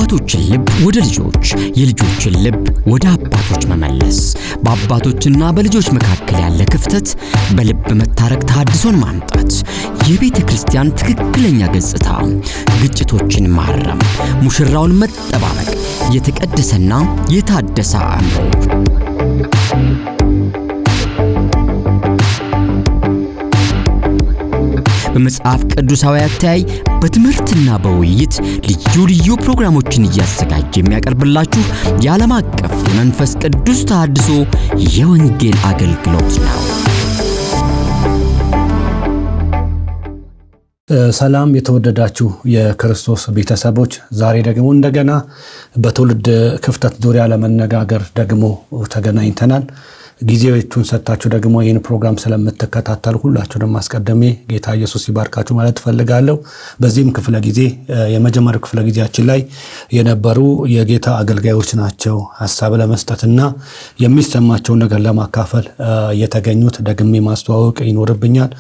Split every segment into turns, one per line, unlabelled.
የአባቶችን ልብ ወደ ልጆች፣ የልጆችን ልብ ወደ አባቶች መመለስ፣ በአባቶችና በልጆች መካከል ያለ ክፍተት በልብ መታረቅ ተሐድሶን ማምጣት፣ የቤተ ክርስቲያን ትክክለኛ ገጽታ፣ ግጭቶችን ማረም፣ ሙሽራውን መጠባበቅ፣ የተቀደሰና የታደሰ አእምሮ። በመጽሐፍ ቅዱሳዊ አተያይ በትምህርትና በውይይት ልዩ ልዩ ፕሮግራሞችን እያዘጋጀ የሚያቀርብላችሁ የዓለም አቀፍ የመንፈስ ቅዱስ ተሐድሶ የወንጌል አገልግሎት ነው።
ሰላም የተወደዳችሁ የክርስቶስ ቤተሰቦች፣ ዛሬ ደግሞ እንደገና በትውልድ ክፍተት ዙሪያ ለመነጋገር ደግሞ ተገናኝተናል። ጊዜያችሁን ሰጣችሁ ደግሞ ይህን ፕሮግራም ስለምትከታተሉ ሁላችሁንም አስቀድሜ ጌታ ኢየሱስ ይባርካችሁ ማለት ፈልጋለሁ። በዚህም ክፍለ ጊዜ የመጀመሪያው ክፍለ ጊዜያችን ላይ የነበሩ የጌታ አገልጋዮች ናቸው ሐሳብ ለመስጠትና የሚሰማቸውን ነገር ለማካፈል የተገኙት ደግሜ ማስተዋወቅ ይኖርብኛል።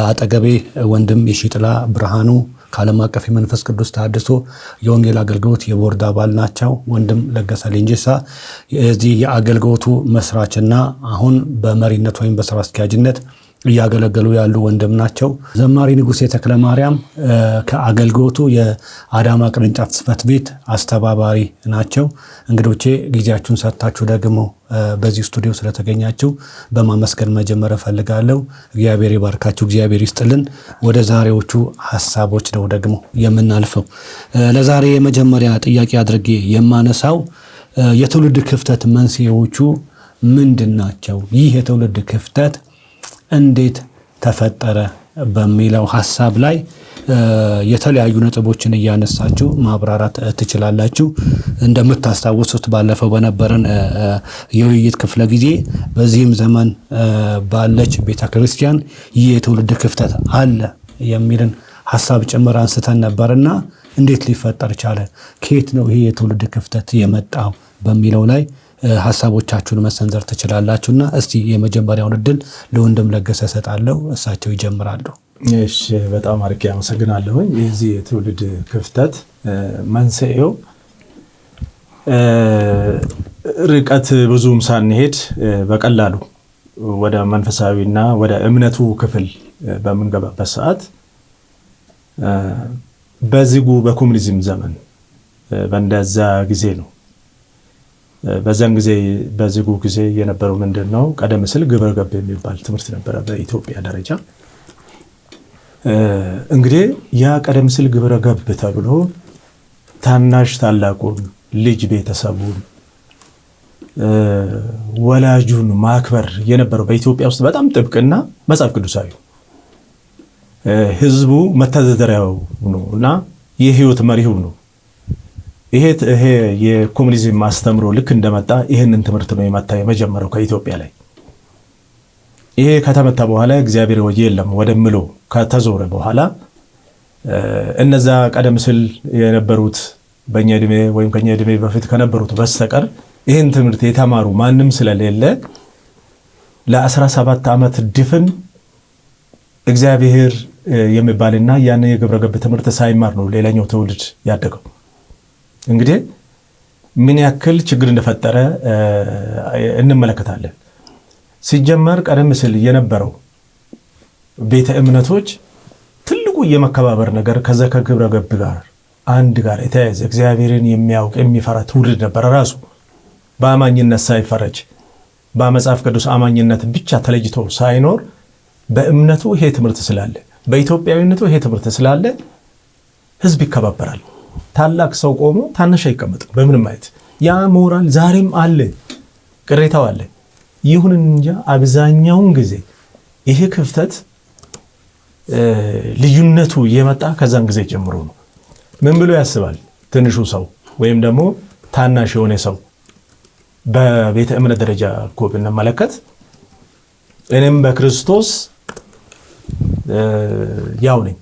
አጠገቤ ወንድም የሺጥላ ብርሃኑ ከዓለም አቀፍ የመንፈስ ቅዱስ ተሐድሶ የወንጌል አገልግሎት የቦርድ አባል ናቸው። ወንድም ለገሰ ሌንጂሳ የዚህ የአገልግሎቱ መስራችና አሁን በመሪነት ወይም በስራ አስኪያጅነት እያገለገሉ ያሉ ወንድም ናቸው። ዘማሪ ንጉሴ ተክለ ማርያም ከአገልግሎቱ የአዳማ ቅርንጫፍ ጽሕፈት ቤት አስተባባሪ ናቸው። እንግዶቼ ጊዜያችሁን ሰጥታችሁ ደግሞ በዚህ ስቱዲዮ ስለተገኛችሁ በማመስገን መጀመር እፈልጋለሁ። እግዚአብሔር ይባርካችሁ፣ እግዚአብሔር ይስጥልን። ወደ ዛሬዎቹ ሐሳቦች ነው ደግሞ የምናልፈው። ለዛሬ የመጀመሪያ ጥያቄ አድርጌ የማነሳው የትውልድ ክፍተት መንስኤዎቹ ምንድን ናቸው? ይህ የትውልድ ክፍተት እንዴት ተፈጠረ በሚለው ሐሳብ ላይ የተለያዩ ነጥቦችን እያነሳችሁ ማብራራት ትችላላችሁ። እንደምታስታውሱት ባለፈው በነበረን የውይይት ክፍለ ጊዜ በዚህም ዘመን ባለች ቤተክርስቲያን ይህ የትውልድ ክፍተት አለ የሚልን ሐሳብ ጭምር አንስተን ነበርና እንዴት ሊፈጠር ቻለ፣ ከየት ነው ይህ የትውልድ ክፍተት የመጣው በሚለው ላይ ሐሳቦቻችሁን መሰንዘር ትችላላችሁና እስቲ የመጀመሪያውን እድል ለወንድም ለገሰ ሰጣለሁ፣ እሳቸው ይጀምራሉ።
እሺ፣ በጣም አርቄ አመሰግናለሁ። የዚህ የትውልድ ክፍተት መንስኤው ርቀት ብዙም ሳንሄድ በቀላሉ ወደ መንፈሳዊና ወደ እምነቱ ክፍል በምንገባበት ሰዓት በዚሁ በኮሙኒዝም ዘመን በእንደዛ ጊዜ ነው። በዛን ጊዜ በዚሁ ጊዜ የነበረው ምንድነው? ቀደም ሲል ግብረ ገብ የሚባል ትምህርት ነበረ በኢትዮጵያ ደረጃ። እንግዲህ ያ ቀደም ሲል ግብረ ገብ ተብሎ ታናሽ ታላቁን ልጅ ቤተሰቡን ወላጁን ማክበር የነበረው በኢትዮጵያ ውስጥ በጣም ጥብቅና መጽሐፍ ቅዱሳዊ ህዝቡ መተዳደሪያው ነውና የህይወት መሪው ነው። ይሄ የኮሙኒዝም ማስተምሮ ልክ እንደመጣ ይሄንን ትምህርት ነው የመጀመሪያው ከኢትዮጵያ ላይ። ይሄ ከተመታ በኋላ እግዚአብሔር ወጂ የለም ወደምሎ ከተዞረ በኋላ እነዛ ቀደም ሲል የነበሩት በእኛ እድሜ ወይም ከኛ እድሜ በፊት ከነበሩት በስተቀር ይሄን ትምህርት የተማሩ ማንም ስለሌለ ለ17 ዓመት ድፍን እግዚአብሔር የሚባልና ያን የግብረ ገብ ትምህርት ሳይማር ነው ሌላኛው ትውልድ ያደገው። እንግዲህ ምን ያክል ችግር እንደፈጠረ እንመለከታለን። ሲጀመር ቀደም ሲል የነበረው ቤተ እምነቶች ትልቁ የመከባበር ነገር ከዛ ከግብረ ገብ ጋር አንድ ጋር የተያያዘ እግዚአብሔርን የሚያውቅ የሚፈራ ትውልድ ነበር። ራሱ በአማኝነት ሳይፈረጅ በመጽሐፍ ቅዱስ አማኝነት ብቻ ተለይቶ ሳይኖር በእምነቱ ይሄ ትምህርት ስላለ በኢትዮጵያዊነቱ ይሄ ትምህርት ስላለ ህዝብ ይከባበራል። ታላቅ ሰው ቆሞ ታናሽ አይቀመጥም በምንም አይነት። ያ ሞራል ዛሬም አለ፣ ቅሬታው አለ። ይሁን እንጂ አብዛኛውን ጊዜ ይሄ ክፍተት ልዩነቱ የመጣ ከዛን ጊዜ ጀምሮ ነው። ምን ብሎ ያስባል ትንሹ ሰው ወይም ደግሞ ታናሽ የሆነ ሰው? በቤተ እምነት ደረጃ እኮ ብንመለከት እኔም በክርስቶስ ያው ነኝ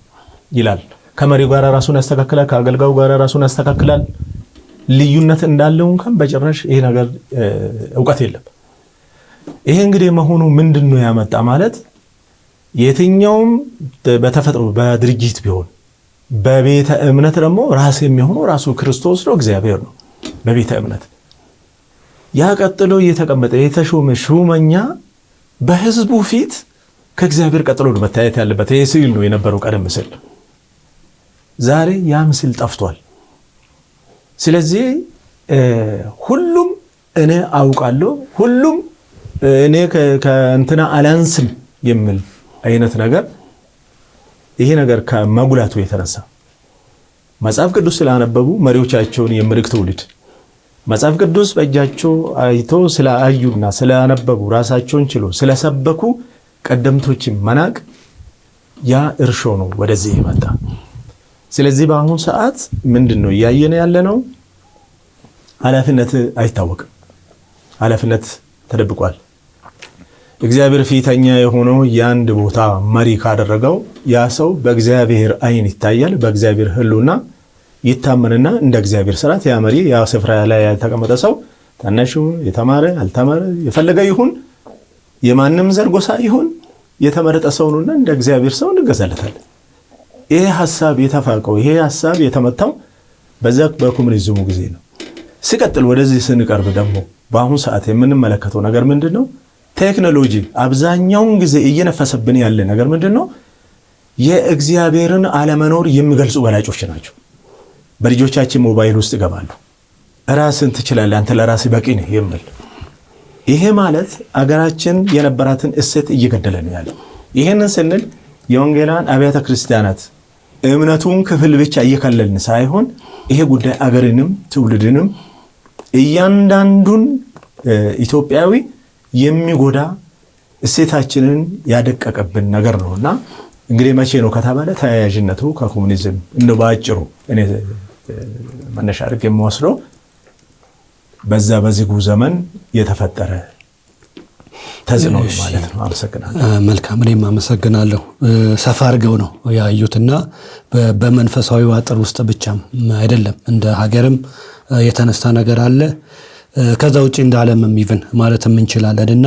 ይላል። ከመሪው ጋር ራሱን ያስተካክላል፣ ከአገልጋዩ ጋር ራሱን ያስተካክላል። ልዩነት እንዳለው እንኳን በጭራሽ ይሄ ነገር ዕውቀት የለም። ይሄ እንግዲህ መሆኑ ምንድነው ያመጣ ማለት የትኛውም በተፈጥሮ በድርጅት ቢሆን በቤተ እምነት ደግሞ ራስ የሚሆነው ራሱ ክርስቶስ ነው፣ እግዚአብሔር ነው። በቤተ እምነት ያ ቀጥሎ እየተቀመጠ የተሾመ ሹመኛ በህዝቡ ፊት ከእግዚአብሔር ቀጥሎ ነው መታየት ያለበት። ይሄ ስዕል ነው የነበረው ቀደም ሲል። ዛሬ ያ ምስል ጠፍቷል። ስለዚህ ሁሉም እኔ አውቃለሁ፣ ሁሉም እኔ ከእንትና አላንስም የሚል አይነት ነገር ይሄ ነገር ከመጉላቱ የተነሳ መጽሐፍ ቅዱስ ስላነበቡ መሪዎቻቸውን የሚርቅ ትውልድ መጽሐፍ ቅዱስ በእጃቸው አይቶ ስላዩና ስላነበቡ ራሳቸውን ችሎ ስለሰበኩ ቀደምቶችን መናቅ ያ እርሾ ነው ወደዚህ ይመጣ። ስለዚህ በአሁኑ ሰዓት ምንድነው እያየን ያለነው? ኃላፊነት አይታወቅም። ኃላፊነት ተደብቋል። እግዚአብሔር ፊተኛ የሆነው የአንድ ቦታ መሪ ካደረገው ያ ሰው በእግዚአብሔር አይን ይታያል፣ በእግዚአብሔር ህሉና ይታመንና እንደ እግዚአብሔር ስርዓት ያ መሪ ያ ስፍራ ላይ ያልተቀመጠ ሰው ታናሽ የተማረ አልተማረ የፈለገ ይሁን የማንም ዘር ጎሳ ይሁን የተመረጠ ሰው ነውና እንደ እግዚአብሔር ሰው እንገዛለታለን። ይሄ ሐሳብ የተፋቀው ይሄ ሐሳብ የተመታው በዛ በኮሙኒዝሙ ጊዜ ነው። ሲቀጥል ወደዚህ ስንቀርብ ደግሞ በአሁን ሰዓት የምንመለከተው ነገር ምንድነው? ቴክኖሎጂ አብዛኛውን ጊዜ እየነፈሰብን ያለ ነገር ምንድነው? የእግዚአብሔርን አለመኖር የሚገልጹ ገላጮች ናቸው። በልጆቻችን ሞባይል ውስጥ ይገባሉ። ራስን ትችላለህ አንተ ለራስህ በቂ ነህ የሚል ይሄ ማለት አገራችን የነበራትን እሴት እየገደለ ነው ያለው። ይሄንን ስንል የወንጌላን አብያተ ክርስቲያናት እምነቱን ክፍል ብቻ እየከለልን ሳይሆን ይሄ ጉዳይ አገርንም ትውልድንም እያንዳንዱን ኢትዮጵያዊ የሚጎዳ እሴታችንን ያደቀቀብን ነገር ነውና እንግዲህ መቼ ነው ከተባለ ተያያዥነቱ ከኮሙኒዝም እንደው ባጭሩ እኔ መነሻ አድርጌ የምወስደው በዛ በዚጉ ዘመን የተፈጠረ ተጽዕኖ ማለት ነው። አመሰግናለሁ።
መልካም፣ እኔም አመሰግናለሁ። ሰፋ አድርገው ነው ያዩትና በመንፈሳዊ አጥር ውስጥ ብቻም አይደለም እንደ ሀገርም የተነሳ ነገር አለ። ከዛ ውጪ እንደ ዓለምም ይብን ማለትም እንችላለንና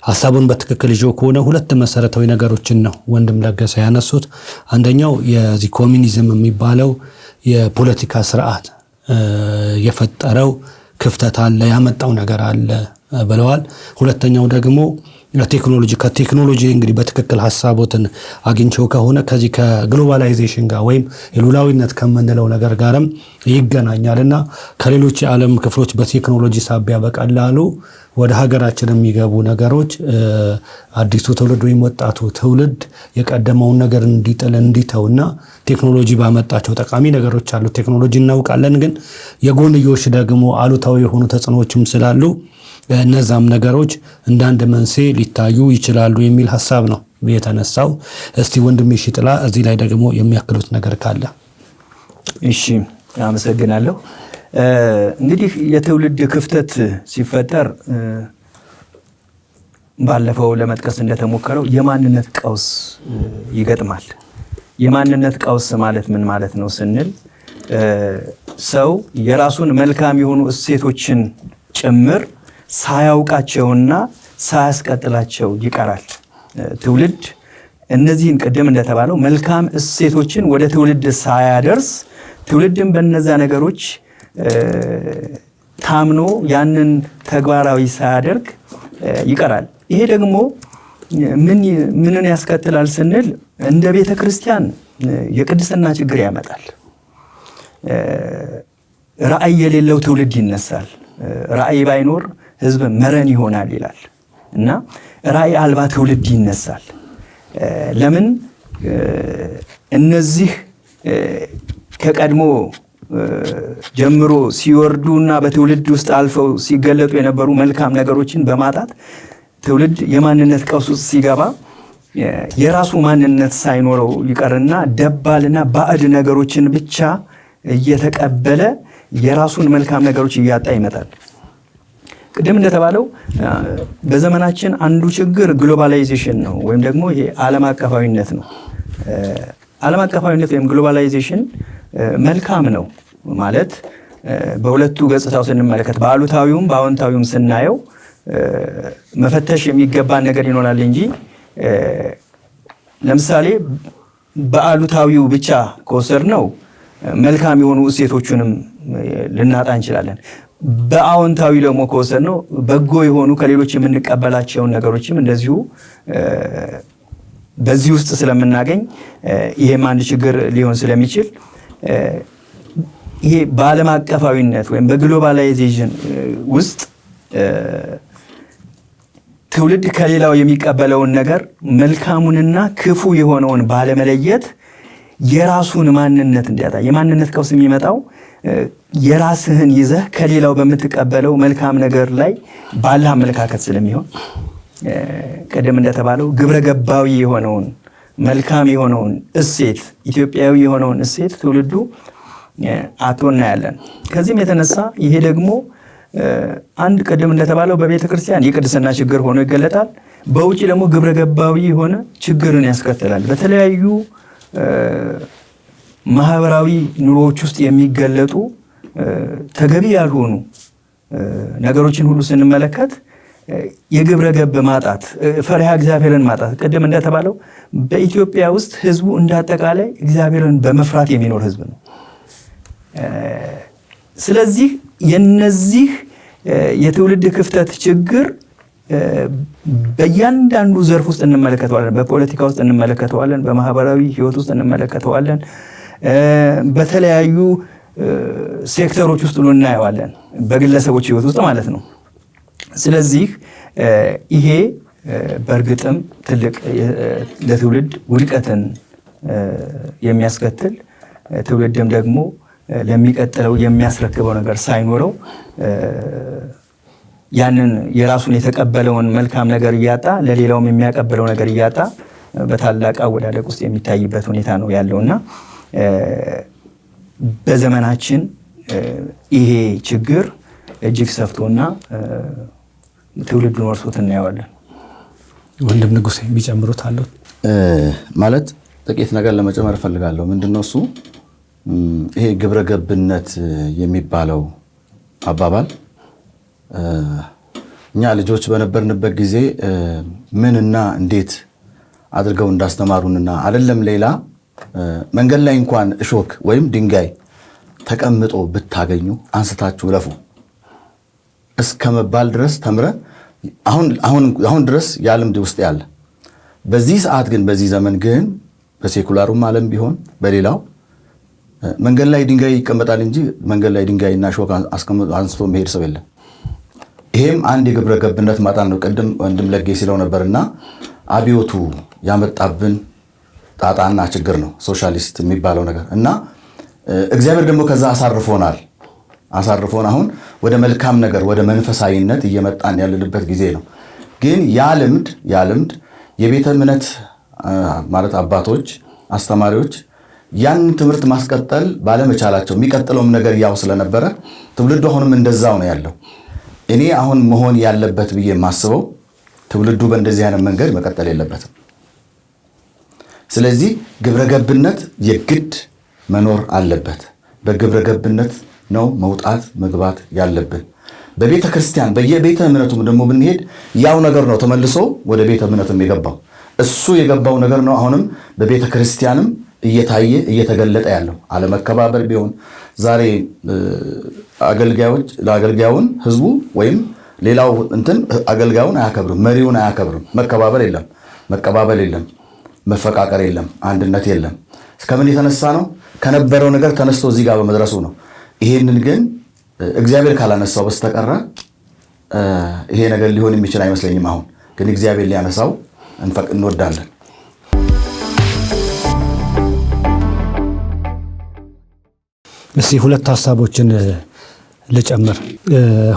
ሐሳቡን በትክክል ይዞ ከሆነ ሁለት መሰረታዊ ነገሮችን ነው ወንድም ለገሰ ያነሱት። አንደኛው የዚህ ኮሙኒዝም የሚባለው የፖለቲካ ስርዓት የፈጠረው ክፍተት አለ፣ ያመጣው ነገር አለ ብለዋል። ሁለተኛው ደግሞ ከቴክኖሎጂ እንግዲህ በትክክል ሐሳቦትን አግኝቸው ከሆነ ከዚህ ከግሎባላይዜሽን ጋር ወይም የሉላዊነት ከምንለው ነገር ጋርም ይገናኛልና ከሌሎች የዓለም ክፍሎች በቴክኖሎጂ ሳቢያ በቀላሉ ወደ ሀገራችን የሚገቡ ነገሮች አዲሱ ትውልድ ወይም ወጣቱ ትውልድ የቀደመውን ነገር እንዲጥል እንዲተውና ቴክኖሎጂ ባመጣቸው ጠቃሚ ነገሮች አሉ። ቴክኖሎጂ እናውቃለን፣ ግን የጎንዮሽ ደግሞ አሉታዊ የሆኑ ተጽዕኖዎችም ስላሉ እነዛም ነገሮች እንዳንድ መንስኤ ሊታዩ ይችላሉ የሚል ሐሳብ ነው የተነሳው። እስቲ ወንድሜ ሽጥላ እዚህ ላይ ደግሞ የሚያክሉት ነገር ካለ።
እሺ፣ አመሰግናለሁ። እንግዲህ የትውልድ ክፍተት ሲፈጠር ባለፈው ለመጥቀስ እንደተሞከረው የማንነት ቀውስ ይገጥማል። የማንነት ቀውስ ማለት ምን ማለት ነው ስንል ሰው የራሱን መልካም የሆኑ እሴቶችን ጭምር ሳያውቃቸውና ሳያስቀጥላቸው ይቀራል። ትውልድ እነዚህን ቅድም እንደተባለው መልካም እሴቶችን ወደ ትውልድ ሳያደርስ ትውልድም በእነዛ ነገሮች ታምኖ ያንን ተግባራዊ ሳያደርግ ይቀራል። ይሄ ደግሞ ምንን ያስከትላል ስንል እንደ ቤተ ክርስቲያን የቅድስና ችግር ያመጣል። ራዕይ የሌለው ትውልድ ይነሳል። ራዕይ ባይኖር ሕዝብ መረን ይሆናል ይላል እና ራዕይ አልባ ትውልድ ይነሳል። ለምን? እነዚህ ከቀድሞ ጀምሮ ሲወርዱና በትውልድ ውስጥ አልፈው ሲገለጡ የነበሩ መልካም ነገሮችን በማጣት ትውልድ የማንነት ቀውስ ውስጥ ሲገባ የራሱ ማንነት ሳይኖረው ይቀርና ደባልና ባዕድ ነገሮችን ብቻ እየተቀበለ የራሱን መልካም ነገሮች እያጣ ይመጣል። ቅድም እንደተባለው በዘመናችን አንዱ ችግር ግሎባላይዜሽን ነው ወይም ደግሞ ይሄ ዓለም አቀፋዊነት ነው። ዓለም አቀፋዊነት ወይም ግሎባላይዜሽን መልካም ነው ማለት በሁለቱ ገጽታው ስንመለከት በአሉታዊውም በአዎንታዊውም ስናየው መፈተሽ የሚገባን ነገር ይኖራል እንጂ ለምሳሌ በአሉታዊው ብቻ ከወሰድነው መልካም የሆኑ እሴቶቹንም ልናጣ እንችላለን። በአዎንታዊ ደግሞ ከወሰድነው በጎ የሆኑ ከሌሎች የምንቀበላቸውን ነገሮችም እንደዚሁ በዚህ ውስጥ ስለምናገኝ ይሄም አንድ ችግር ሊሆን ስለሚችል ይሄ በዓለም አቀፋዊነት ወይም በግሎባላይዜሽን ውስጥ ትውልድ ከሌላው የሚቀበለውን ነገር መልካሙንና ክፉ የሆነውን ባለመለየት የራሱን ማንነት እንዲያጣ የማንነት ቀውስ የሚመጣው የራስህን ይዘህ ከሌላው በምትቀበለው መልካም ነገር ላይ ባለ አመለካከት ስለሚሆን ቀደም እንደተባለው ግብረ ገባዊ የሆነውን መልካም የሆነውን እሴት ኢትዮጵያዊ የሆነውን እሴት ትውልዱ አቶ እናያለን። ከዚህም የተነሳ ይሄ ደግሞ አንድ ቀደም እንደተባለው በቤተ ክርስቲያን የቅድስና ችግር ሆኖ ይገለጣል። በውጭ ደግሞ ግብረ ገባዊ የሆነ ችግርን ያስከትላል። በተለያዩ ማህበራዊ ኑሮዎች ውስጥ የሚገለጡ ተገቢ ያልሆኑ ነገሮችን ሁሉ ስንመለከት የግብረ ገብ ማጣት፣ ፈሪሃ እግዚአብሔርን ማጣት ቀደም እንደተባለው በኢትዮጵያ ውስጥ ህዝቡ እንዳጠቃላይ እግዚአብሔርን በመፍራት የሚኖር ህዝብ ነው። ስለዚህ የነዚህ የትውልድ ክፍተት ችግር በእያንዳንዱ ዘርፍ ውስጥ እንመለከተዋለን። በፖለቲካ ውስጥ እንመለከተዋለን፣ በማህበራዊ ህይወት ውስጥ እንመለከተዋለን፣ በተለያዩ ሴክተሮች ውስጥ እናየዋለን፣ በግለሰቦች ህይወት ውስጥ ማለት ነው። ስለዚህ ይሄ በእርግጥም ትልቅ ለትውልድ ውድቀትን የሚያስከትል ትውልድም ደግሞ ለሚቀጥለው የሚያስረክበው ነገር ሳይኖረው ያንን የራሱን የተቀበለውን መልካም ነገር እያጣ ለሌላውም የሚያቀበለው ነገር እያጣ በታላቅ አወዳደቅ ውስጥ የሚታይበት ሁኔታ ነው ያለውና በዘመናችን ይሄ ችግር እጅግ ሰፍቶና ትውልዱን ወርሶት እናየዋለን።
ወንድም ንጉሴ የሚጨምሩት አለው?
ማለት ጥቂት ነገር ለመጨመር እፈልጋለሁ። ምንድነው እሱ ይሄ ግብረ ገብነት የሚባለው አባባል እኛ ልጆች በነበርንበት ጊዜ ምንና እንዴት አድርገው እንዳስተማሩንና አይደለም ሌላ መንገድ ላይ እንኳን እሾክ ወይም ድንጋይ ተቀምጦ ብታገኙ አንስታችሁ ረፉ እስከመባል ድረስ ተምረ አሁን ድረስ ያልምድ ውስጥ ያለ። በዚህ ሰዓት ግን በዚህ ዘመን ግን በሴኩላሩም ዓለም ቢሆን በሌላው መንገድ ላይ ድንጋይ ይቀመጣል እንጂ መንገድ ላይ ድንጋይና ሾክ አንስቶ መሄድ ሰው የለም። ይሄም አንድ የግብረ ገብነት ማጣት ነው። ቅድም ወንድም ለጌ ሲለው ነበርና አብዮቱ ያመጣብን ጣጣና ችግር ነው ሶሻሊስት የሚባለው ነገር እና እግዚአብሔር ደግሞ ከዛ አሳርፎን አሁን ወደ መልካም ነገር ወደ መንፈሳዊነት እየመጣን ያለንበት ጊዜ ነው። ግን ያ ልምድ የቤተ እምነት ማለት አባቶች፣ አስተማሪዎች ያን ትምህርት ማስቀጠል ባለመቻላቸው የሚቀጥለውም ነገር ያው ስለነበረ ትውልዱ አሁንም እንደዛው ነው ያለው። እኔ አሁን መሆን ያለበት ብዬ የማስበው ትውልዱ በእንደዚህ አይነት መንገድ መቀጠል የለበትም። ስለዚህ ግብረ ገብነት የግድ መኖር አለበት። በግብረ ገብነት ነው መውጣት መግባት ያለብን። በቤተ ክርስቲያን በየቤተ እምነቱም ደግሞ ብንሄድ ያው ነገር ነው ተመልሶ ወደ ቤተ እምነቱም የገባው እሱ የገባው ነገር ነው። አሁንም በቤተ ክርስቲያንም እየታየ እየተገለጠ ያለው አለመከባበር ቢሆን ዛሬ ለአገልጋዩን ህዝቡ ወይም ሌላው አገልጋዩን አያከብርም፣ መሪውን አያከብርም። መከባበር የለም፣ መቀባበል የለም፣ መፈቃቀር የለም፣ አንድነት የለም። እስከምን የተነሳ ነው? ከነበረው ነገር ተነስቶ እዚህ ጋር በመድረሱ ነው። ይሄንን ግን እግዚአብሔር ካላነሳው በስተቀረ ይሄ ነገር ሊሆን የሚችል አይመስለኝም። አሁን ግን እግዚአብሔር ሊያነሳው እንወዳለን።
እስቲ ሁለት ሀሳቦችን ልጨምር።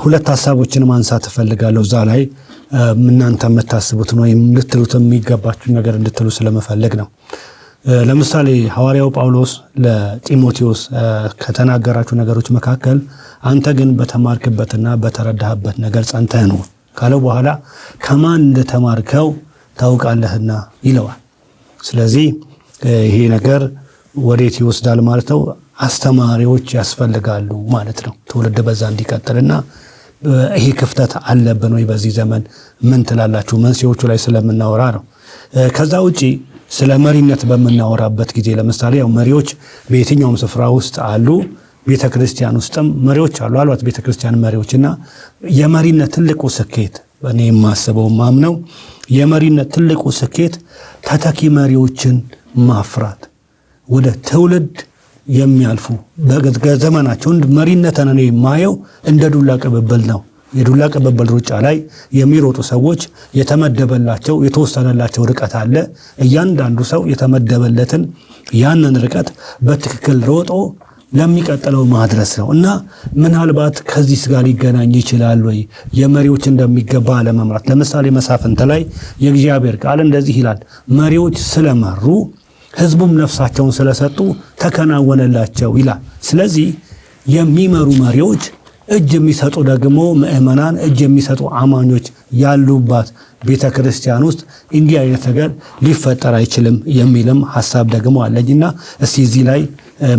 ሁለት ሀሳቦችን ማንሳት እፈልጋለሁ። እዛ ላይ እናንተ የምታስቡትን ወይም ልትሉት የሚገባችሁ ነገር እንድትሉ ስለመፈለግ ነው። ለምሳሌ ሐዋርያው ጳውሎስ ለጢሞቴዎስ ከተናገራቸው ነገሮች መካከል አንተ ግን በተማርክበትና በተረዳህበት ነገር ጸንተህ ኑር ካለው በኋላ ከማን እንደተማርከው ታውቃለህና ይለዋል። ስለዚህ ይሄ ነገር ወዴት ይወስዳል ማለት ነው? አስተማሪዎች ያስፈልጋሉ ማለት ነው። ትውልድ በዛ እንዲቀጥልና ይሄ ክፍተት አለብን ወይ በዚህ ዘመን ምን ትላላችሁ? መንስኤዎቹ ላይ ስለምናወራ ነው። ከዛ ውጪ ስለ መሪነት በምናወራበት ጊዜ ለምሳሌ ያው መሪዎች በየትኛውም ስፍራ ውስጥ አሉ። ቤተ ክርስቲያን ውስጥም መሪዎች አሉ አሏት ቤተ ክርስቲያን መሪዎችና የመሪነት ትልቁ ስኬት እኔ የማስበው ማምነው የመሪነት ትልቁ ስኬት ተተኪ መሪዎችን ማፍራት ወደ ትውልድ የሚያልፉ በዘመናቸው መሪነትን እኔ የማየው እንደ ዱላ ቅብብል ነው። የዱላ ቅብብል ሩጫ ላይ የሚሮጡ ሰዎች የተመደበላቸው የተወሰነላቸው ርቀት አለ። እያንዳንዱ ሰው የተመደበለትን ያንን ርቀት በትክክል ሮጦ ለሚቀጥለው ማድረስ ነው እና ምናልባት ከዚህ ጋር ሊገናኝ ይችላል ወይ የመሪዎች እንደሚገባ ለመምራት። ለምሳሌ መሳፍንት ላይ የእግዚአብሔር ቃል እንደዚህ ይላል፣ መሪዎች ስለመሩ ሕዝቡም ነፍሳቸውን ስለሰጡ ተከናወነላቸው ይላል። ስለዚህ የሚመሩ መሪዎች እጅ የሚሰጡ ደግሞ ምእመናን እጅ የሚሰጡ አማኞች ያሉባት ቤተ ክርስቲያን ውስጥ እንዲህ አይነት ነገር ሊፈጠር አይችልም የሚልም ሐሳብ ደግሞ አለኝና እስቲ እዚህ ላይ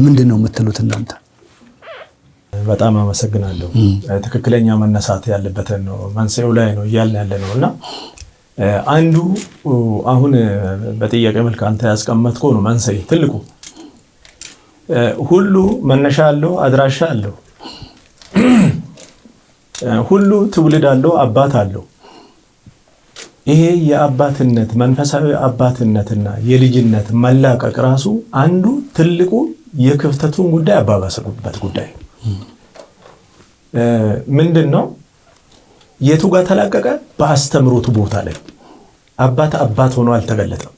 ምንድን ነው የምትሉት እናንተ?
በጣም አመሰግናለሁ። ትክክለኛ መነሳት ያለበትን ነው መንስኤው ላይ ነው እያልን ያለ ነው እና አንዱ አሁን በጥያቄ መልክ አንተ ያስቀመጥከው ነው መንስኤ ትልቁ። ሁሉ መነሻ አለው፣ አድራሻ አለው። ሁሉ ትውልድ አለው፣ አባት አለው። ይሄ የአባትነት መንፈሳዊ አባትነትና የልጅነት መላቀቅ ራሱ አንዱ ትልቁ የክፍተቱን ጉዳይ አባባሰበት ጉዳይ ምንድን ነው? የቱ ጋር ተላቀቀ? በአስተምሮቱ ቦታ ላይ አባት ሆኖ አልተገለጠም።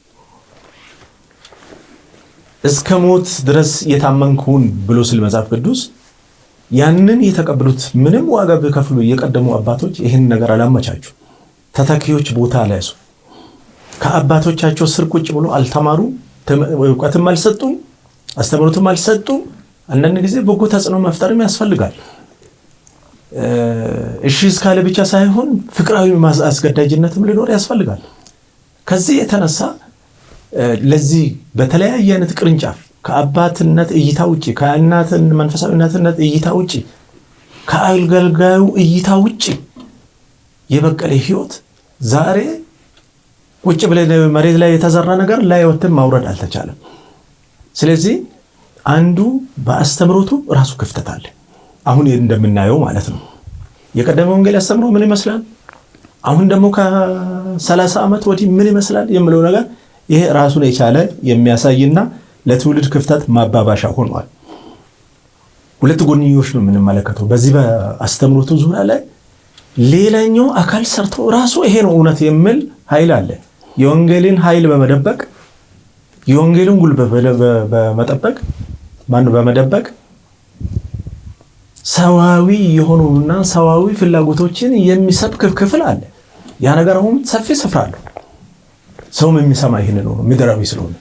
እስከ ሞት ድረስ የታመንኩን ብሎ ስለ መጽሐፍ ቅዱስ ያንን የተቀበሉት ምንም ዋጋ ቢከፍሉ የቀደሙ አባቶች ይህን ነገር አላመቻቹ። ተተኪዎች ቦታ አልያዙ። ከአባቶቻቸው ስር ቁጭ ብሎ አልተማሩ፣ እውቀትም አልሰጡ፣ አስተምሮትም አልሰጡ። አንዳንድ ጊዜ በጎ ተጽዕኖ መፍጠርም ያስፈልጋል። እሺ እስካለ ብቻ ሳይሆን ፍቅራዊ አስገዳጅነትም ሊኖር ያስፈልጋል። ከዚህ የተነሳ ለዚህ በተለያየ አይነት ቅርንጫፍ ከአባትነት እይታ ውጪ፣ ከእናትን መንፈሳዊ እናትነት እይታ ውጪ፣ ከአገልጋዩ እይታ ውጪ የበቀለ ህይወት ዛሬ ቁጭ ብለን መሬት ላይ የተዘራ ነገር ላይ ወጥተን ማውረድ አልተቻለም። ስለዚህ አንዱ በአስተምሮቱ ራሱ ክፍተት አለ። አሁን እንደምናየው ማለት ነው። የቀደመ ወንጌል አስተምሮ ምን ይመስላል፣ አሁን ደግሞ ከ30 ዓመት ወዲህ ምን ይመስላል የሚለው ነገር ይሄ ራሱን የቻለ የሚያሳይና ለትውልድ ክፍተት ማባባሻ ሆኗል። ሁለት ጎንዮሽ ነው የምንመለከተው በዚህ በአስተምሮቱ ዙሪያ ላይ። ሌላኛው አካል ሰርቶ ራሱ ይሄ ነው እውነት የሚል ኃይል አለ። የወንጌልን ኃይል በመደበቅ የወንጌልን ጉልበት በመደበቅ ሰዋዊ የሆኑና ሰዋዊ ፍላጎቶችን የሚሰብክ ክፍል አለ። ያ ነገር አሁን ሰፊ ስፍራ አለው። ሰውም የሚሰማ ይሄን ነው ምድራዊ ስለሆነ።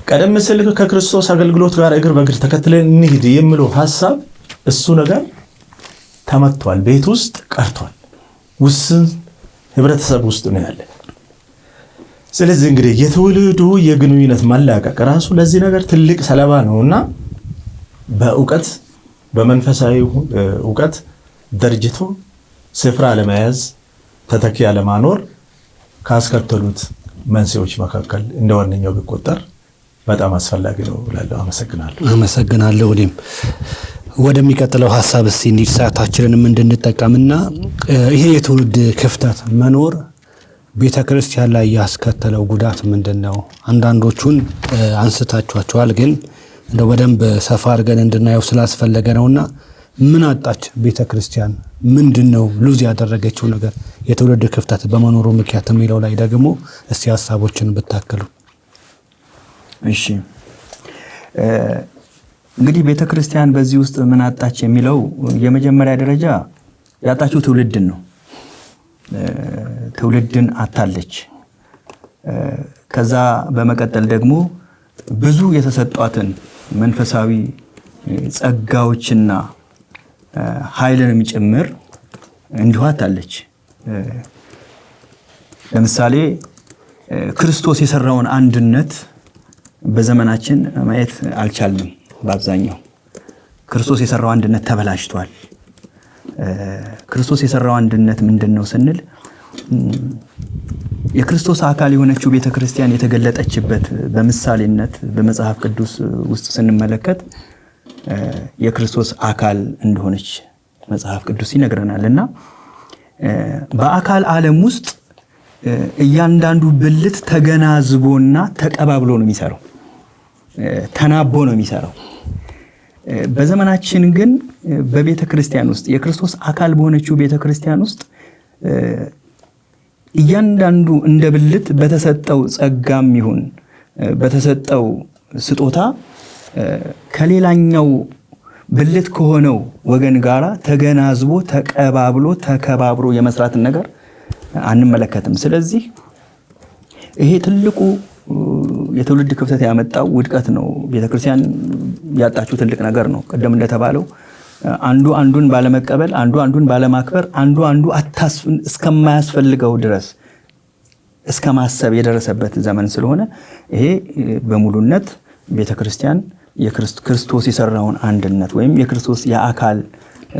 ቀደም ሲል ከክርስቶስ አገልግሎት ጋር እግር በእግር ተከትለን እንሂድ የሚለው ሐሳብ እሱ ነገር ተመቷል፣ ቤት ውስጥ ቀርቷል፣ ውስን ህብረተሰብ ውስጥ ነው ያለ። ስለዚህ እንግዲህ የትውልዱ የግንኙነት መላቀቅ ራሱ ለዚህ ነገር ትልቅ ሰለባ ነውና በእውቀት በመንፈሳዊ እውቀት ደርጅቶ ስፍራ ለመያዝ ተተኪ ያለማኖር ካስከተሉት መንስኤዎች መካከል እንደዋነኛው ቢቆጠር በጣም አስፈላጊ ነው እላለሁ። አመሰግናለሁ። እኔም ወደሚቀጥለው ሐሳብ እስቲ እንሂድ፣ ሰዓታችንንም እንድንጠቀምና ይሄ የትውልድ ክፍተት መኖር ቤተ ክርስቲያን ላይ ያስከተለው ጉዳት ምንድነው? አንዳንዶቹን አንስታችኋቸዋል፣ ግን እንደው በደንብ ሰፋ አድርገን እንድናየው ስላስፈለገ ነውና ምን አጣች ቤተ ክርስቲያን? ምንድነው ሉዝ ያደረገችው ነገር የትውልድ ክፍተት በመኖሩ ምክንያት የሚለው ላይ ደግሞ እስቲ ሐሳቦችን ብታከሉ።
እሺ እንግዲህ ቤተ ክርስቲያን በዚህ ውስጥ ምን አጣች የሚለው የመጀመሪያ ደረጃ ያጣችው ትውልድን ነው። ትውልድን አጣለች። ከዛ በመቀጠል ደግሞ ብዙ የተሰጧትን መንፈሳዊ ጸጋዎችና ኃይልንም ጭምር እንዲሁ አጣለች። ለምሳሌ ክርስቶስ የሰራውን አንድነት በዘመናችን ማየት አልቻልንም። በአብዛኛው ክርስቶስ የሰራው አንድነት ተበላሽቷል። ክርስቶስ የሰራው አንድነት ምንድነው ስንል የክርስቶስ አካል የሆነችው ቤተክርስቲያን የተገለጠችበት በምሳሌነት በመጽሐፍ ቅዱስ ውስጥ ስንመለከት የክርስቶስ አካል እንደሆነች መጽሐፍ ቅዱስ ይነግረናል። እና በአካል ዓለም ውስጥ እያንዳንዱ ብልት ተገናዝቦና ተቀባብሎ ነው የሚሰራው፣ ተናቦ ነው የሚሰራው። በዘመናችን ግን በቤተ ክርስቲያን ውስጥ የክርስቶስ አካል በሆነችው ቤተ ክርስቲያን ውስጥ እያንዳንዱ እንደ ብልት በተሰጠው ጸጋም ይሁን በተሰጠው ስጦታ ከሌላኛው ብልት ከሆነው ወገን ጋራ ተገናዝቦ ተቀባብሎ ተከባብሮ የመስራትን ነገር አንመለከትም። ስለዚህ ይሄ ትልቁ የትውልድ ክፍተት ያመጣው ውድቀት ነው። ቤተክርስቲያን ያጣችው ትልቅ ነገር ነው። ቀደም እንደተባለው አንዱ አንዱን ባለመቀበል፣ አንዱ አንዱን ባለማክበር፣ አንዱ እስከማያስፈልገው ድረስ እስከማሰብ የደረሰበት ዘመን ስለሆነ ይሄ በሙሉነት ቤተክርስቲያን የክርስቶስ የሰራውን አንድነት ወይም የክርስቶስ የአካል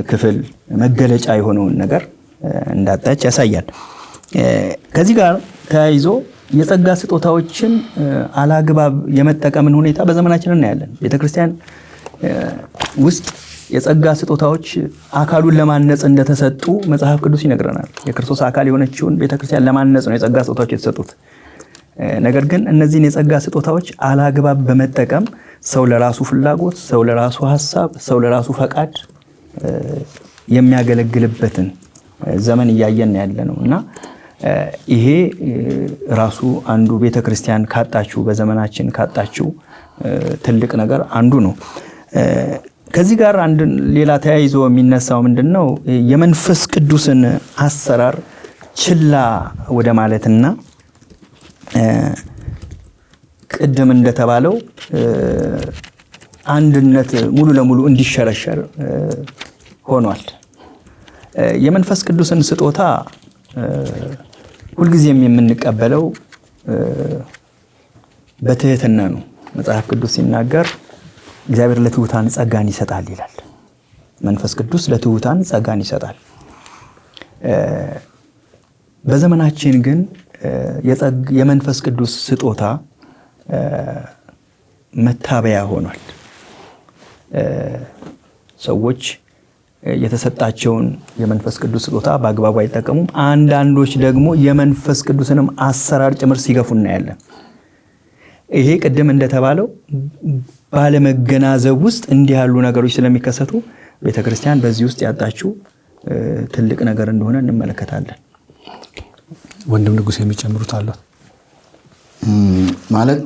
ክፍል መገለጫ የሆነውን ነገር እንዳጣች ያሳያል። ከዚህ ጋር ተያይዞ የጸጋ ስጦታዎችን አላግባብ የመጠቀምን ሁኔታ በዘመናችን እናያለን። ቤተክርስቲያን ውስጥ የጸጋ ስጦታዎች አካሉን ለማነጽ እንደተሰጡ መጽሐፍ ቅዱስ ይነግረናል። የክርስቶስ አካል የሆነችውን ቤተክርስቲያን ለማነጽ ነው የጸጋ ስጦታዎች የተሰጡት። ነገር ግን እነዚህን የጸጋ ስጦታዎች አላግባብ በመጠቀም ሰው ለራሱ ፍላጎት፣ ሰው ለራሱ ሐሳብ፣ ሰው ለራሱ ፈቃድ የሚያገለግልበትን ዘመን እያየን ያለ ነው እና ይሄ ራሱ አንዱ ቤተክርስቲያን ካጣችው በዘመናችን ካጣችው ትልቅ ነገር አንዱ ነው። ከዚህ ጋር አንድ ሌላ ተያይዞ የሚነሳው ምንድነው? የመንፈስ ቅዱስን አሰራር ችላ ወደ ማለትና ቅድም እንደተባለው አንድነት ሙሉ ለሙሉ እንዲሸረሸር ሆኗል። የመንፈስ ቅዱስን ስጦታ ሁልጊዜም የምንቀበለው በትህትና ነው። መጽሐፍ ቅዱስ ሲናገር እግዚአብሔር ለትሑታን ጸጋን ይሰጣል ይላል። መንፈስ ቅዱስ ለትሑታን ጸጋን ይሰጣል። በዘመናችን ግን የመንፈስ ቅዱስ ስጦታ መታበያ ሆኗል። ሰዎች የተሰጣቸውን የመንፈስ ቅዱስ ስጦታ በአግባቡ አይጠቀሙም። አንዳንዶች ደግሞ የመንፈስ ቅዱስንም አሰራር ጭምር ሲገፉ እናያለን። ይሄ ቅድም እንደተባለው ባለመገናዘብ ውስጥ እንዲህ ያሉ ነገሮች ስለሚከሰቱ ቤተክርስቲያን በዚህ ውስጥ ያጣችው ትልቅ ነገር እንደሆነ እንመለከታለን።
ወንድም ንጉስ የሚጨምሩት አለ
ማለት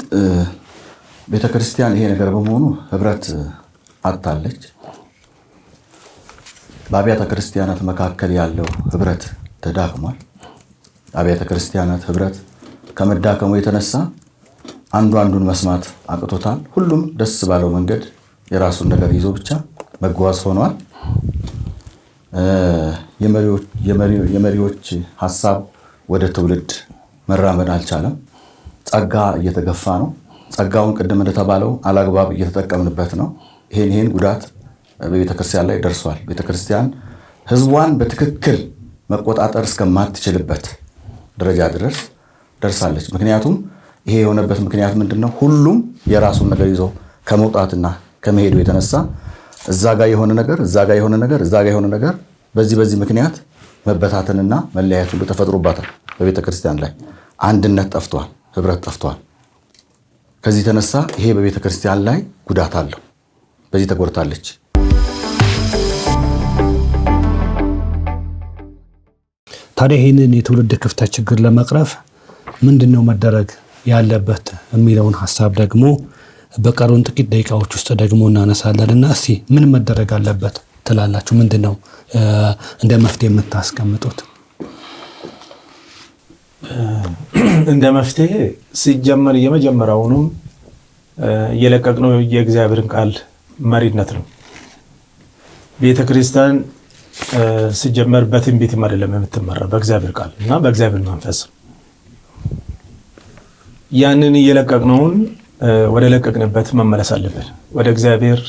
ቤተክርስቲያን ይሄ ነገር በመሆኑ ህብረት አጣለች። በአብያተ ክርስቲያናት መካከል ያለው ህብረት ተዳክሟል። አብያተ ክርስቲያናት ህብረት ከመዳከሙ የተነሳ አንዱ አንዱን መስማት አቅቶታል። ሁሉም ደስ ባለው መንገድ የራሱን ነገር ይዞ ብቻ መጓዝ ሆኗል። የመሪዎች ሐሳብ ወደ ትውልድ መራመድ አልቻለም። ጸጋ እየተገፋ ነው። ጸጋውን ቅድም እንደተባለው አላግባብ እየተጠቀምንበት ነው። ይሄን ጉዳት በቤተክርስቲያን ላይ ደርሷል። ቤተክርስቲያን ህዝቧን በትክክል መቆጣጠር እስከማትችልበት ደረጃ ድረስ ደርሳለች። ምክንያቱም ይሄ የሆነበት ምክንያት ምንድነው? ሁሉም የራሱን ነገር ይዞ ከመውጣትና ከመሄዱ የተነሳ እዛ ጋር የሆነ ነገር፣ እዛ ጋር የሆነ ነገር፣ እዛ ጋር የሆነ ነገር፣ በዚህ ምክንያት መበታተንና መለያየት ሁሉ ተፈጥሮባታል። በቤተክርስቲያን ላይ አንድነት ጠፍቷል፣ ህብረት ጠፍቷል። ከዚህ የተነሳ ይሄ በቤተክርስቲያን ላይ ጉዳት አለው። በዚህ ተጎድታለች።
ታዲያ ይህንን የትውልድ ክፍተት ችግር ለመቅረፍ ምንድነው መደረግ ያለበት የሚለውን ሐሳብ ደግሞ በቀሩን ጥቂት ደቂቃዎች ውስጥ ደግሞ እናነሳለንና እስቲ ምን መደረግ አለበት ትላላችሁ? ምንድነው እንደ መፍትሄ የምታስቀምጡት?
እንደ መፍትሄ ሲጀመር የመጀመሪያውንም የለቀቅነው የእግዚአብሔርን ቃል መሪነት ነው። ቤተክርስቲያን ሲጀመር በትንቢት አይደለም የምትመራ፣ በእግዚአብሔር ቃል እና በእግዚአብሔር መንፈስ። ያንን የለቀቅነውን ወደ ለቀቅንበት መመለስ አለብን። ወደ እግዚአብሔር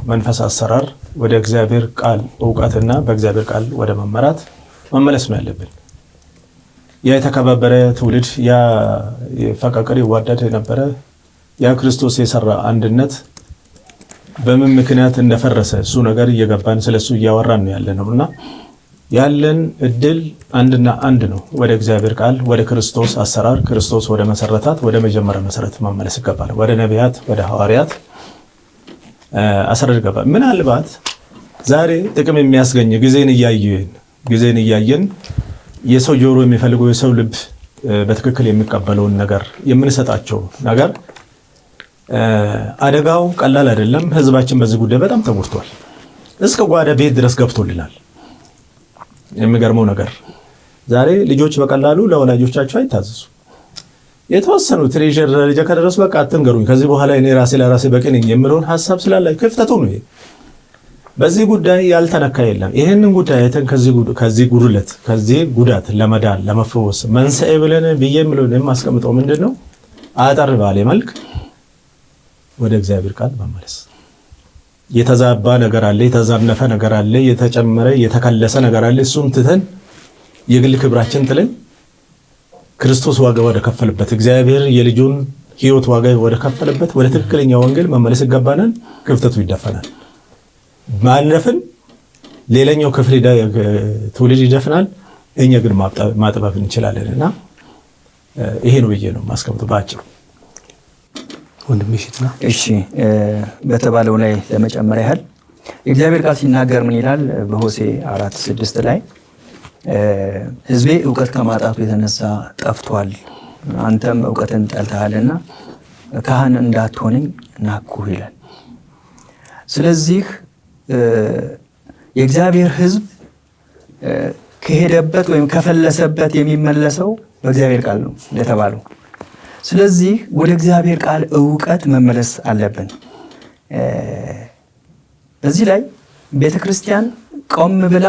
መንፈስ አሰራር፣ ወደ እግዚአብሔር ቃል እውቀትና በእግዚአብሔር ቃል ወደ መመራት መመለስ ነው ያለብን። ያ የተከባበረ ትውልድ፣ ያ ፈቃቀር ይዋደድ የነበረ ያ ክርስቶስ የሰራ አንድነት በምን ምክንያት እንደፈረሰ እሱ ነገር እየገባን ስለሱ እያወራን ነው ያለነውና ያለን እድል አንድና አንድ ነው። ወደ እግዚአብሔር ቃል፣ ወደ ክርስቶስ አሰራር፣ ክርስቶስ ወደ መሰረታት ወደ መጀመሪያ መሰረት መመለስ ይገባል። ወደ ነቢያት፣ ወደ ሐዋርያት አሰራር ይገባል። ምናልባት ዛሬ ጥቅም የሚያስገኝ ጊዜን እያየን የሰው ጆሮ የሚፈልገው የሰው ልብ በትክክል የሚቀበለውን ነገር የምንሰጣቸው ነገር አደጋው ቀላል አይደለም። ህዝባችን በዚህ ጉዳይ በጣም ተጎድቷል። እስከ ጓዳ ቤት ድረስ ገብቶልናል። የሚገርመው ነገር ዛሬ ልጆች በቀላሉ ለወላጆቻቸው አይታዘዙ። የተወሰኑ ትሬጀር ደረጃ ከደረሱ በቃ አትንገሩኝ፣ ከዚህ በኋላ እኔ ራሴ ለራሴ በቂ ነኝ የሚለውን ሐሳብ ስላለ ክፍተቱ ነው። በዚህ ጉዳይ ያልተነካ የለም። ይሄንን ጉዳይ አይተን ከዚህ ጉድለት ከዚህ ጉዳት ለመዳን ለመፈወስ መንስኤ ብለን ብዬምልን የማስቀምጠው ምንድነው? አጠር ባለ መልክ ወደ እግዚአብሔር ቃል መመለስ። የተዛባ ነገር አለ፣ የተዛነፈ ነገር አለ፣ የተጨመረ የተከለሰ ነገር አለ። እሱን ትተን የግል ክብራችን ጥለን ክርስቶስ ዋጋ ወደ ከፈለበት እግዚአብሔር የልጁን ሕይወት ዋጋ ወደ ከፈለበት ወደ ትክክለኛ ወንጌል መመለስ ይገባናል። ክፍተቱ ይደፈናል። ማለፍን ሌላኛው ክፍል ትውልድ ይደፍናል፣ እኛ ግን ማጥበብ እንችላለንና ይሄ ነው ብዬ ነው ማስቀምጠው ባጭሩ።
ወንድምሽትና
እሺ፣ በተባለው ላይ ለመጨመር ያህል የእግዚአብሔር ቃል ሲናገር ምን ይላል? በሆሴዕ 4:6 ላይ ሕዝቤ ዕውቀት ከማጣቱ የተነሳ ጠፍቷል፣ አንተም ዕውቀትን ጠልተሃልና ካህን እንዳትሆነኝ ናቅሁህ ይላል። ስለዚህ የእግዚአብሔር ሕዝብ ከሄደበት ወይም ከፈለሰበት የሚመለሰው በእግዚአብሔር ቃል ነው እንደተባለው። ስለዚህ ወደ እግዚአብሔር ቃል ዕውቀት መመለስ አለብን። በዚህ ላይ ቤተክርስቲያን ቆም ብላ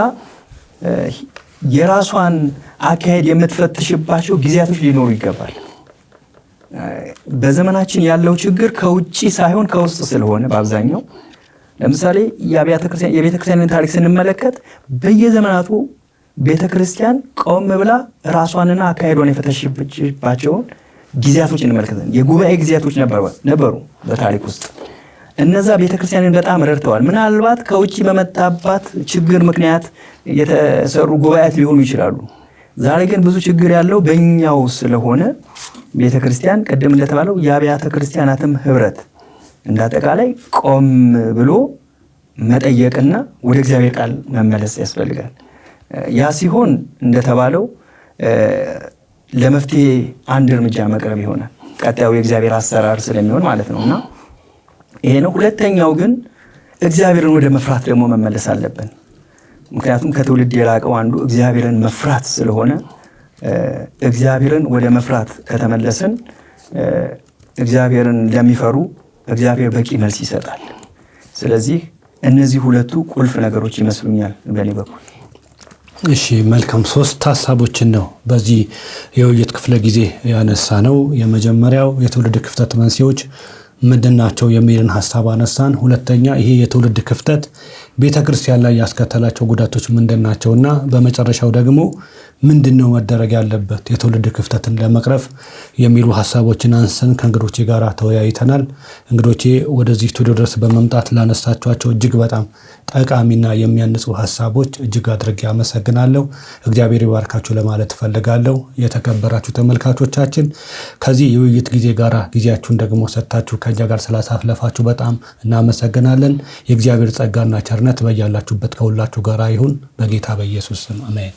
የራሷን አካሄድ የምትፈትሽባቸው ጊዜያቶች ሊኖሩ ይገባል። በዘመናችን ያለው ችግር ከውጪ ሳይሆን ከውስጥ ስለሆነ በአብዛኛው ለምሳሌ የቤተክርስቲያንን ታሪክ ስንመለከት በየዘመናቱ ቤተክርስቲያን ቆም ብላ ራሷንና አካሄዷን የፈተሽባቸውን ጊዜያቶች እንመለከታለን። የጉባኤ ጊዜያቶች ነበሩ በታሪክ ውስጥ። እነዛ ቤተክርስቲያንን በጣም ረድተዋል። ምናልባት ከውጪ በመጣባት ችግር ምክንያት የተሰሩ ጉባኤያት ሊሆኑ ይችላሉ። ዛሬ ግን ብዙ ችግር ያለው በእኛው ስለሆነ ቤተክርስቲያን ቅድም እንደተባለው የአብያተ ክርስቲያናትም ህብረት እንዳጠቃላይ ቆም ብሎ መጠየቅና ወደ እግዚአብሔር ቃል መመለስ ያስፈልጋል። ያ ሲሆን እንደተባለው ለመፍትሄ አንድ እርምጃ መቅረብ ይሆናል። ቀጣዩ የእግዚአብሔር አሰራር ስለሚሆን ማለት ነውና ይሄ ነው። ሁለተኛው ግን እግዚአብሔርን ወደ መፍራት ደግሞ መመለስ አለብን። ምክንያቱም ከትውልድ የራቀው አንዱ እግዚአብሔርን መፍራት ስለሆነ እግዚአብሔርን ወደ መፍራት ከተመለስን እግዚአብሔርን ለሚፈሩ እግዚአብሔር በቂ መልስ ይሰጣል። ስለዚህ እነዚህ ሁለቱ ቁልፍ ነገሮች ይመስሉኛል በእኔ በኩል።
እሺ፣ መልካም። 3 ሀሳቦችን ነው በዚህ የውይይት ክፍለ ጊዜ ያነሳ ነው። የመጀመሪያው የትውልድ ክፍተት መንስኤዎች ምንድናቸው የሚልን ሀሳብ አነሳን። ሁለተኛ ይሄ የትውልድ ክፍተት ቤተክርስቲያን ላይ ያስከተላቸው ጉዳቶች ምንድናቸውና በመጨረሻው ደግሞ ምንድነው መደረግ ያለበት የትውልድ ክፍተትን ለመቅረፍ የሚሉ ሀሳቦችን አንስተን ከእንግዶቼ ጋር ተወያይተናል። እንግዶቼ ወደዚህ ስቱዲዮ ድረስ በመምጣት ላነሳቸዋቸው እጅግ በጣም ጠቃሚና የሚያንጹ ሀሳቦች እጅግ አድርጌ አመሰግናለሁ። እግዚአብሔር ይባርካችሁ ለማለት እፈልጋለሁ። የተከበራችሁ ተመልካቾቻችን ከዚህ የውይይት ጊዜ ጋር ጊዜያችሁን ደግሞ ሰጥታችሁ ከእኛ ጋር ስላሳለፋችሁ በጣም እናመሰግናለን። የእግዚአብሔር ጸጋና ቸርነት በያላችሁበት ከሁላችሁ ጋር ይሁን። በጌታ በኢየሱስ ስም አሜን።